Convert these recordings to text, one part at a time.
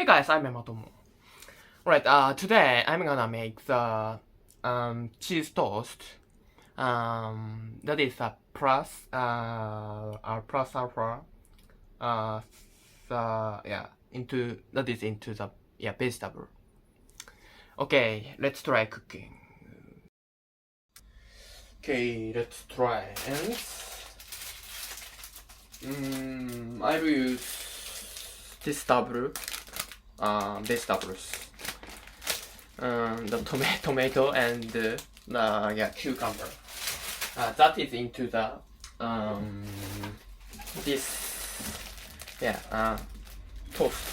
Hey guys, I'm Ematomo. Right, today I'm gonna make the cheese toast. That is a plus alpha. Into that is into the vegetable. Okay, let's try cooking. Okay, let's try and I will use this vegetables. The tomato and cucumber. That is into the this toast.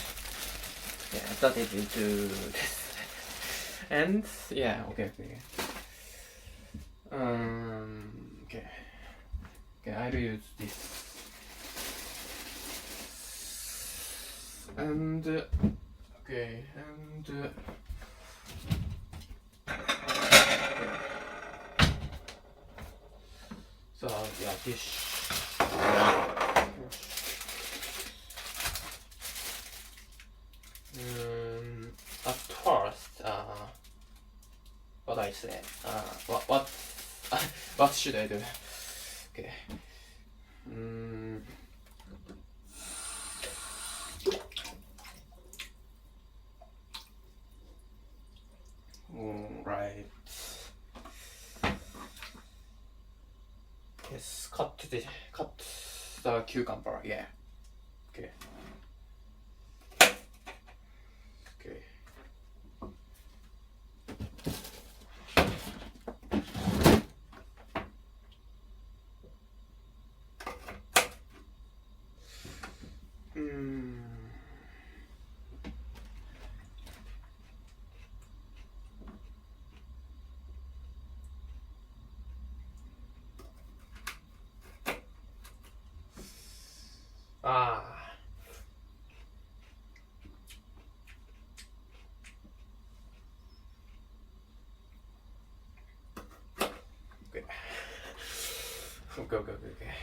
Yeah, that is into this. And okay. Okay, I will use this. And okay, and so dish. At first, what I say? What should I do? Okay. Right. Yes, cut the cucumber. Yeah. Okay. Okay. Okay. Okay.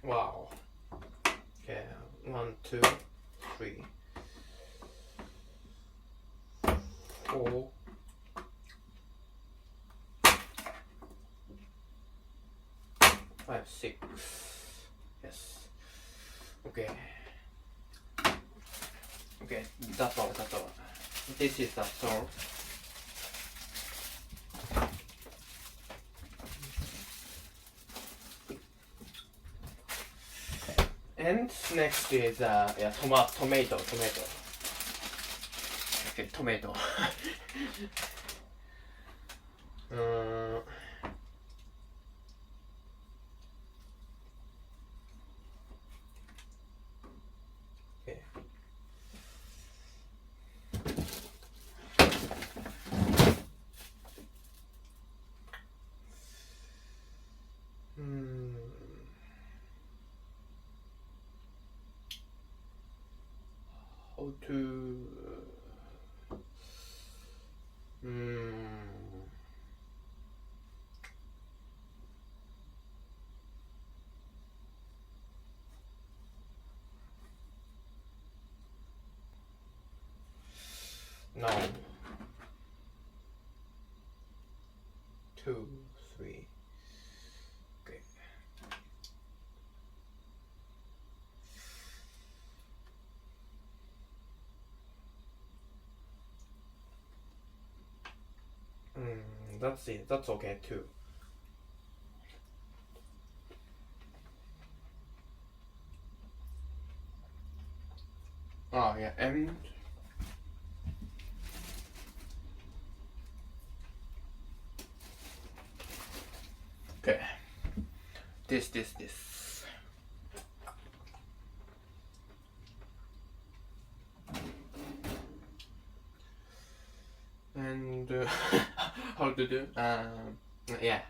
Wow. Okay, 1, 2, 3, 4. 5, 6. Yes. Okay. Okay, that's all. This is the salt. And next is tomato. Okay, tomato. Okay. How to no. 2, 3. Okay. That's it. That's okay too. Oh yeah, and okay. This. And how to do? Yeah.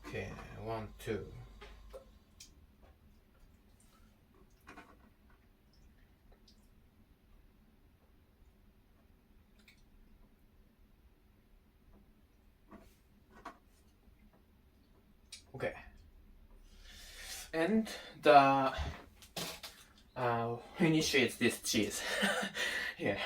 Okay, 1, 2. And the finish is this cheese. Yeah.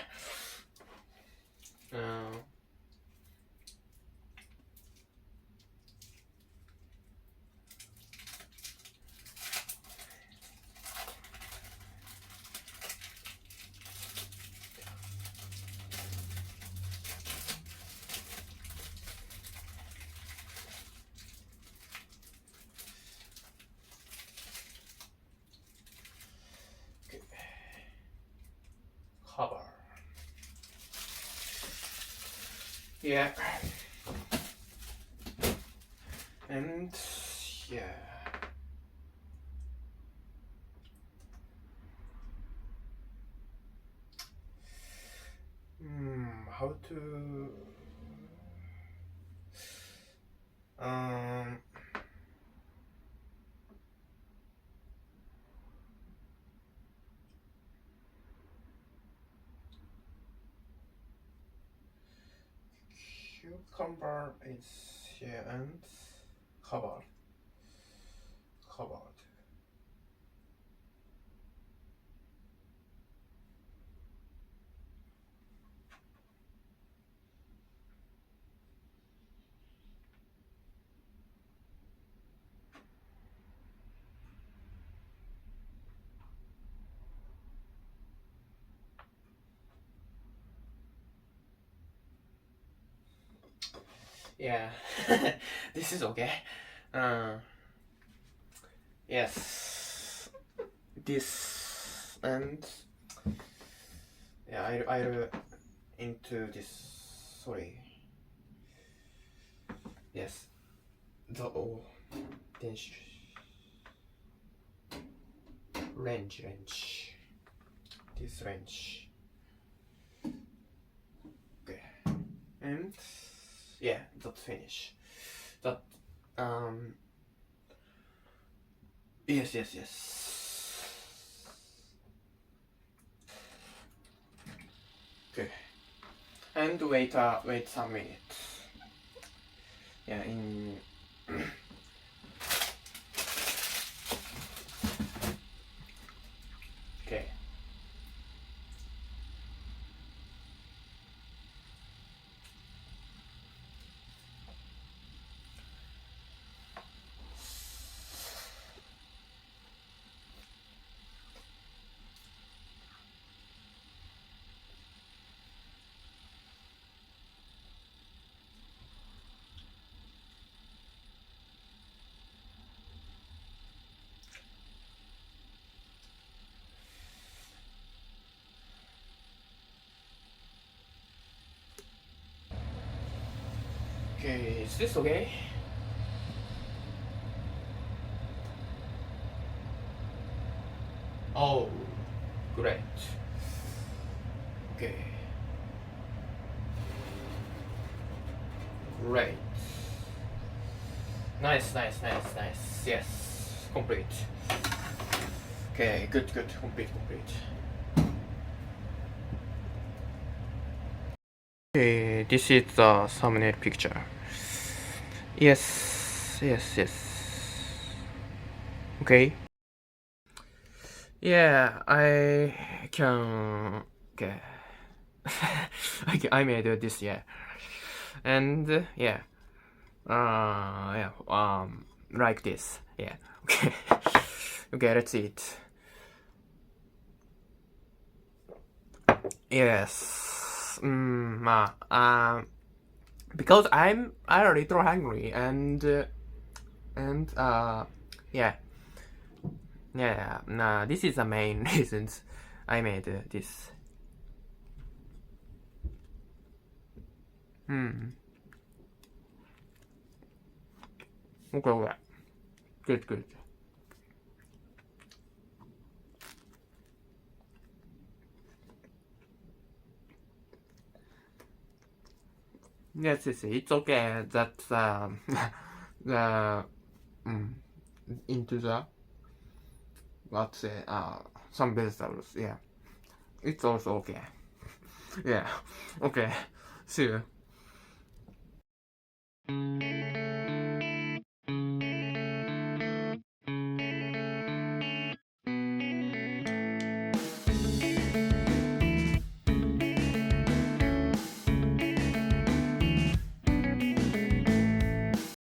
Cover. Yeah. And yeah. How to cucumber is here and covered. Yeah, this is okay. Yes, this and yeah, I'll into this. Sorry. Yes, the range. This range. Okay, and yeah, that finish. That yes. Okay, and wait some minutes. Yeah, in okay. Okay, is this okay? Oh, great. Okay. Great. Nice. Yes, complete. Okay, good. Complete. Okay, this is the thumbnail picture. Yes. Okay. Yeah, I can. Okay. I made this, yeah. And yeah. Like this. Yeah. Okay. Okay, let's eat. Yes. Because I'm a little hungry and yeah. Nah, this is the main reasons I made this. Okay. Good. Yes, it's okay. That's the into the let's say some vegetables. Yeah, it's also okay. Yeah, okay. See you.